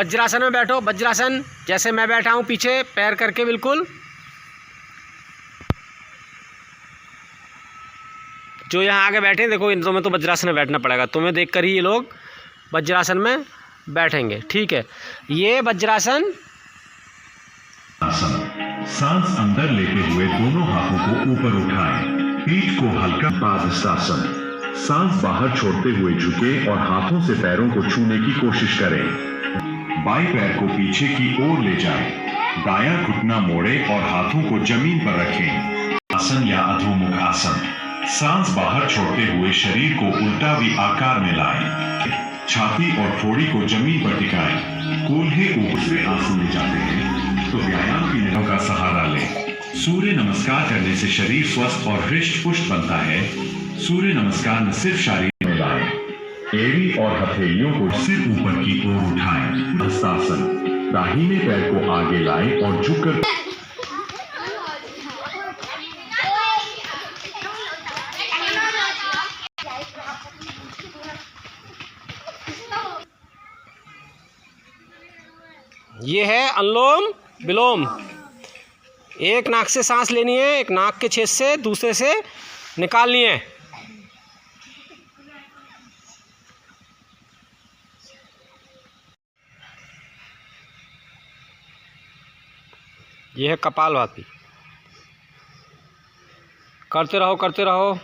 वज्रासन में बैठो, वज्रासन जैसे मैं बैठा हूँ, पीछे पैर करके बिल्कुल। जो यहाँ आगे बैठे देखो, इन तुम्हें तो वज्रासन में बैठना पड़ेगा, तुम्हें देखकर ही ये लोग वज्रासन में बैठेंगे। ठीक है, ये वज्रासन। सांस अंदर लेते हुए दोनों हाथों को ऊपर उठाएं, पीठ को हल्का। पादहस्तासन, सांस बाहर छोड़ते हुए झुके और हाथों से पैरों को छूने की कोशिश करें। बाएं पैर को पीछे की ओर ले जाएं, दायां घुटना मोड़े और हाथों को जमीन पर रखें। आसन या अधोमुख आसन, सांस बाहर छोड़ते हुए शरीर को उल्टा वी आकार में लाएं, छाती और ठोड़ी को जमीन पर टिकाएं। कूल्हे ऊपर से आसन में जाते हैं तो व्यायाम की नियमों का सहारा लें। सूर्य नमस्कार करने से शरीर स्वस्थ और हृष्ट पुष्ट बनता है। सूर्य नमस्कार में सिर्फ शारीरिक में लाएं, एड़ी और हथेलियों को सिर ऊपर की ओर उठाएं। हस्तासन, दाहिने पैर को आगे लाएं और झुककर। ये है अनुलोम विलोम। एक नाक से सांस लेनी है, एक नाक के छेद से, दूसरे से निकालनी है। यह है कपालभाति। करते रहो करते रहो।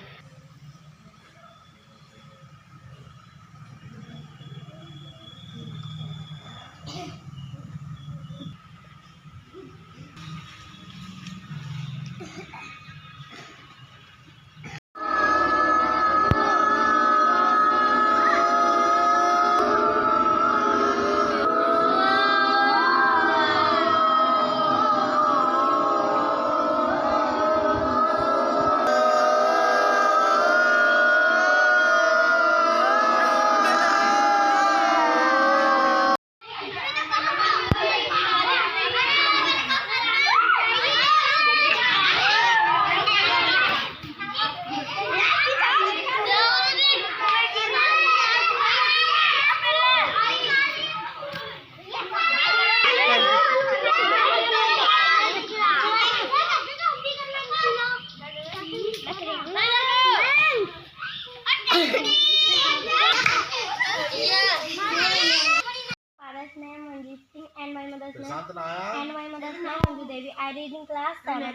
I read in class 7.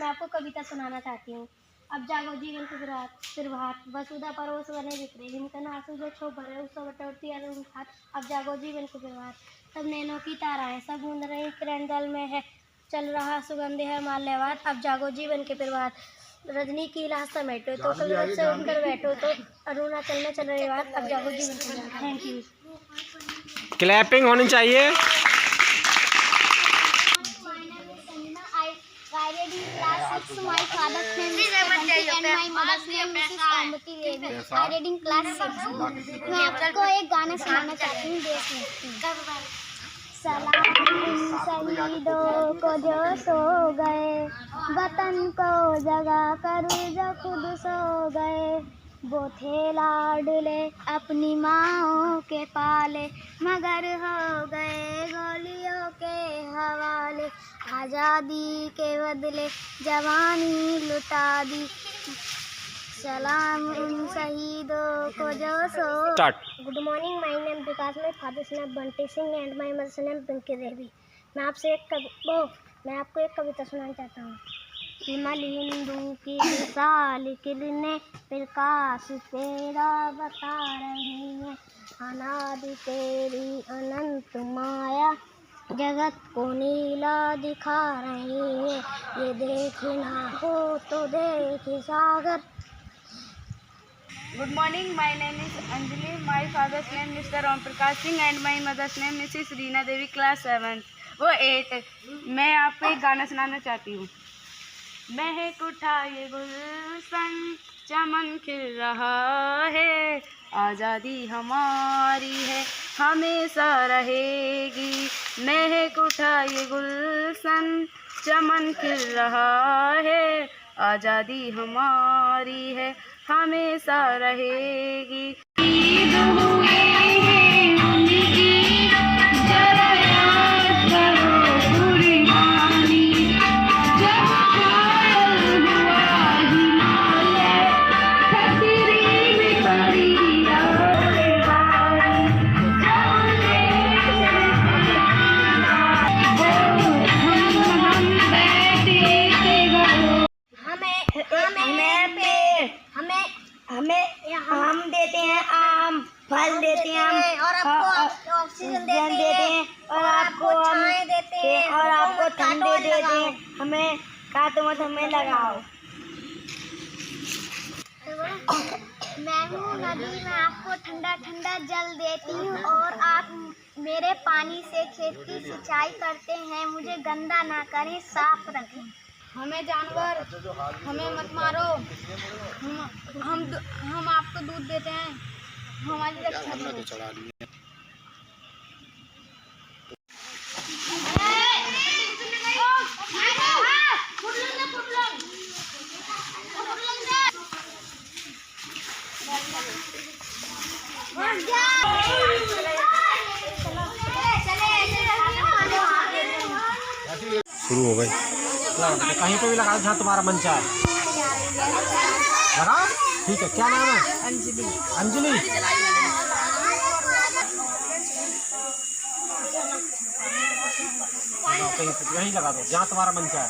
मैं आपको कविता सुनाना चाहती हूँ। अब जागो जीवन की शुरुआत, वसुधा परवसु बने बिखरे, हिमकन आंसू जो छो भरे, उसको बटोरती अरुण हाथ। अब जागो जीवन की शुरुआत, सब नैनों की ताराएं, सब बूंद रही किरण जल में है, चल रहा सुगंध है माल्यवाद। अब जागो जीवन के प्रभात, रजनी की लाश समेटो तो कल से उठकर बैठो तो अरुणाचल में चल रही बात। अब जागो जीवन के प्रभात। Thank you. क्लैपिंग होनी चाहिए। I read in class 6. My father's name is Kanti and my mother's name is Kamati Devi. I read in class 6. मैं आपको एक गाना सुनाना चाहती हूँ देशभक्ति। सलाम उन शहीदों को जो सो गए, वतन को जगा कर जो खुद सो गए। वो थे लाडले अपनी माँओं के पाले, मगर हो गए गोलियों के हवाले। आज़ादी के बदले जवानी लुटा दी, सलाम उन शहीदों को जो सो। Good morning, my name Vikas, my father's name Bunty Singh and my mother's name Pinky Devi. मैं आपको एक कविता सुनाना चाहता हूँ। हिमल हिंदू की विशाल किरणें प्रकाश तेरा बता रही हैं, अनादि तेरी अनंत माया जगत को नीला दिखा रही है। ये देखना हो तो देख सागर। Good morning, my name is Anjali, my father's name Mr. Om Prakash Singh and my mother's name Mrs. Reena Devi, class 7 वो 8। मैं आपको एक गाना सुनाना चाहती हूँ। महक उठा ये गुलशन, चमन खिल रहा है, आज़ादी हमारी है हमेशा रहेगी। महक उठा ये गुलशन, चमन खिल रहा है, आज़ादी हमारी है हमेशा रहेगी। ईद हुए हैं उनकी जरा ऑक्सीजन देते हैं और आपको छाएं देते हैं और आपको ठंडे देते हैं। हमें काटो मत, हमें लगाओ। मैं हूँ नदी, मैं आपको ठंडा ठंडा जल देती हूँ और आप मेरे पानी से खेत की सिंचाई करते हैं। मुझे गंदा ना करें, साफ रखें। हमें जानवर, हमें मत मारो। हम आपको दूध देते हैं, हमारी रक्षा करो। शुरू हो गई। कहीं पे भी लगा जहाँ तुम्हारा मन चाहे लगाओ। ठीक है, क्या नाम है? अंजलि। अंजलि, कहीं पे यहीं लगा दो जहाँ तुम्हारा मन चाहे।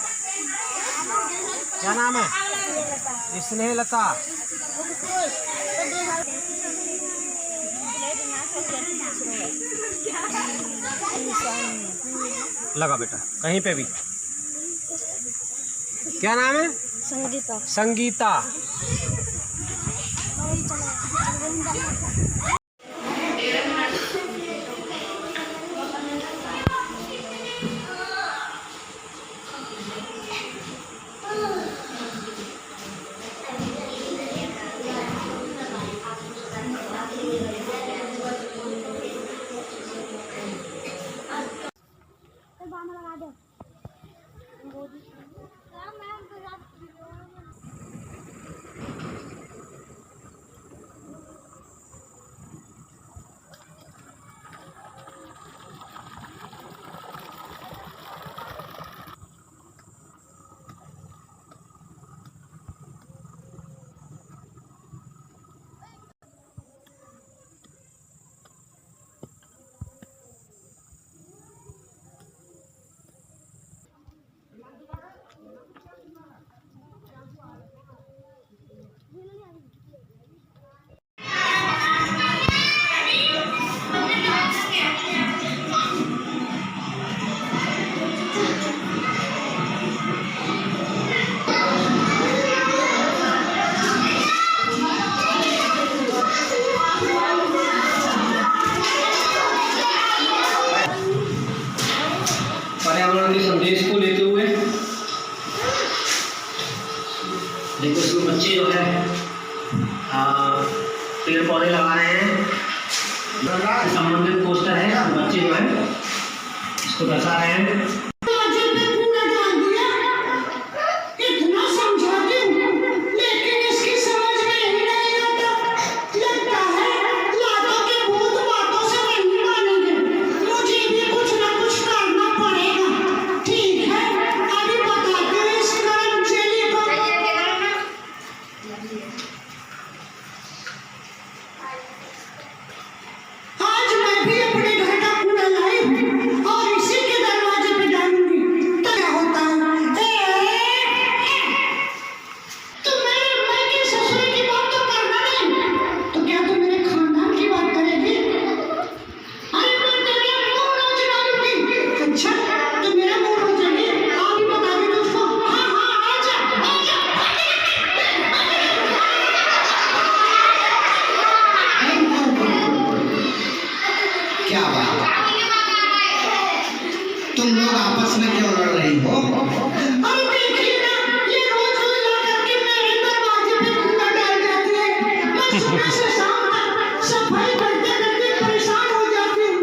क्या नाम है? स्नेहलता। लगा बेटा कहीं पे भी। क्या नाम है? संगीता। संगीता। पर्यावरण के संदेश को लेते हुए देखो इसमें बच्चे जो है पेड़ पौधे लगा रहे हैं। संबंधित पोस्टर है, बच्चे जो है इसको दर्शा रहे हैं। क्या बात है, तुम लोग आपस में क्यों लड़ रही हो? अरे देखिए ना, ये रोज रोज ला करके मेरे दरवाजे पे कूड़ा डाल जाती है। मैं सुबह से शाम तक सफाई करते करते परेशान हो जाती हूँ।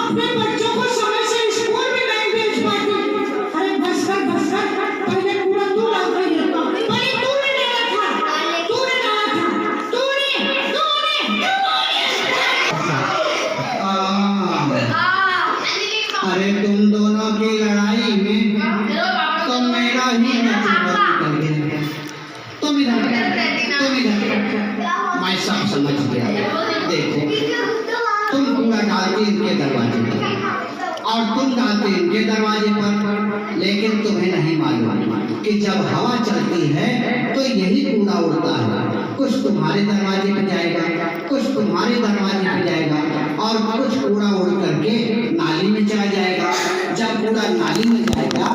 अपने बच्चों को समय से स्कूल भी नहीं भेज पाती। अरे बस कर, पहले कूड़ा तू ला कर ये पहले तूने डाला था, तूने अरे तुम दोनों की लड़ाई में तो मेरा ही निकल गया। तुम इधर मैं सब समझ गया। देखो तुम कूड़ा डालते इनके दरवाजे पर और तुम डालते इनके दरवाजे पर, लेकिन तुम्हें नहीं मालूम कि जब हवा चलती है तो यही कूड़ा उड़ता है। कुछ तुम्हारे दरवाजे पे जाएगा, कुछ तुम्हारे दरवाजे पे जाएगा और कुछ कूड़ा उड़ करके नाली में चला जाएगा। जब कूड़ा नाली में जाएगा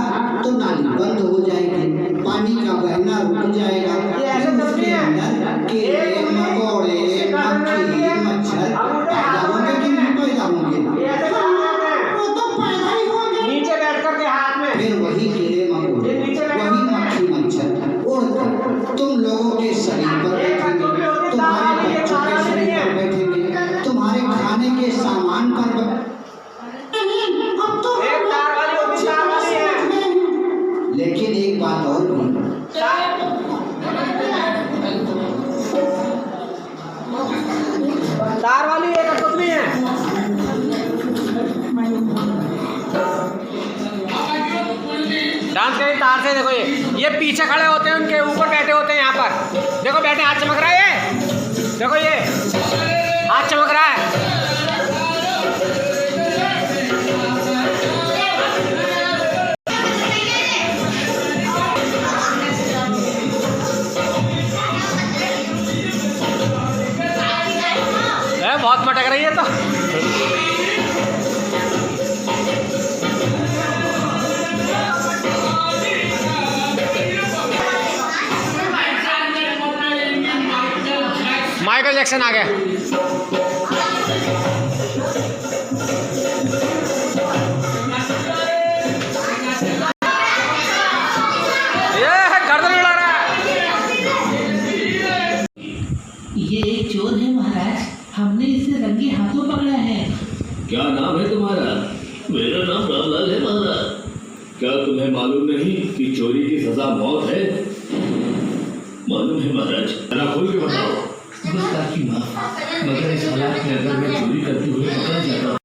तो नाली बंद हो जाएगी, पानी का बहना रुक जाएगा। उसके अंदर कीड़े मकोड़े मक्खी मच्छर पैदा होंगे कि नहीं पैदा होंगे? वो तो पैदा ही होंगे। नीचे बैठ करके हाथ में फिर वही कीड़े मकोड़े वही मक्खी मच्छर उड़कर तुम लोगों के शरीर पर बैठेंगे, तुम्हारे बच्चों के शरीर पर बैठेंगे, तुम्हारे खाने के सामान पर अब तो एक तार वाली होती, तार वाली है। लेकिन एक बात और भी, तार वाली एक कुछ नहीं है। डांस करिए तार से। देखो ये पीछे खड़े होते हैं, उनके ऊपर बैठे होते हैं। यहाँ पर देखो बैठे, हाथ चमक रहा है। ये देखो ये हाथ चमक रहा है। बहुत मटक रही है तो। माइकल जैक्सन आ गया। ये गर्दन उड़ा रहा है। ये एक चोर है महाराज, हमने इसे रंगे हाथों पकड़ा है। क्या नाम है तुम्हारा? मेरा नाम रामलाल है महाराज। क्या तुम्हें मालूम नहीं कि चोरी की सजा मौत है? मालूम है महाराज। जरा खोल के बताओ। गुस्ताखी माफ, मगर इस हालात में अगर मैं चोरी करते हुए पकड़ा जाता